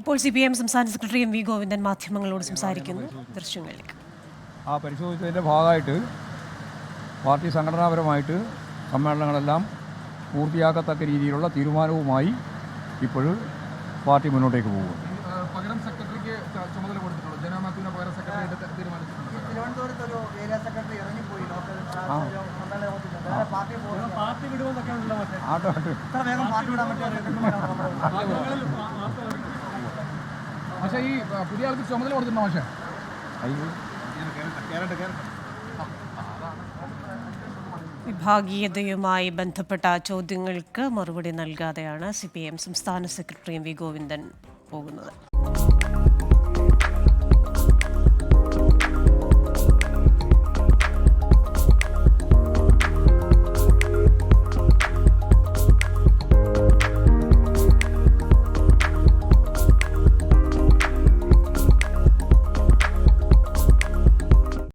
ഇപ്പോൾ CPM സംസ്ഥാന secretary M V Govindan മാധ്യമങ്ങളോട് സംസാരിക്കുന്നു. ദൃശ്യങ്ങളിലേക്ക്. ആ പരിശോധിച്ചതിൻ്റെ ഭാഗമായിട്ട് പാർട്ടി സംഘടനാപരമായിട്ട് സമ്മേളനങ്ങളെല്ലാം പൂർത്തിയാക്കത്തക്ക രീതിയിലുള്ള തീരുമാനവുമായി ഇപ്പോഴും പാർട്ടി മുന്നോട്ടേക്ക് പോകും. പകരം സെക്രട്ടറിക്ക് ചുമതല കൊടുത്തിട്ടുള്ളൂ. ജനമാധ്യമ പകരം സെക്രട്ടറി തീരുമാനിച്ചിട്ടുണ്ട്. തിരുവനന്തപുരത്ത് ഒരു ഏരിയ സെക്രട്ടറി ഇറങ്ങിപ്പോയി. പാർട്ടി വിടുമെന്നൊക്കെയാണല്ലോ. പക്ഷേ ഈ പുതിയ ആൾക്ക് ചുമതല കൊടുത്തിട്ടുണ്ടോ? പക്ഷേ വിഭാഗീയതയുമായി ബന്ധപ്പെട്ട ചോദ്യങ്ങൾക്ക് മറുപടി നൽകാതെയാണ് CPM സംസ്ഥാന സെക്രട്ടറി എം വി ഗോവിന്ദൻ പോകുന്നത്.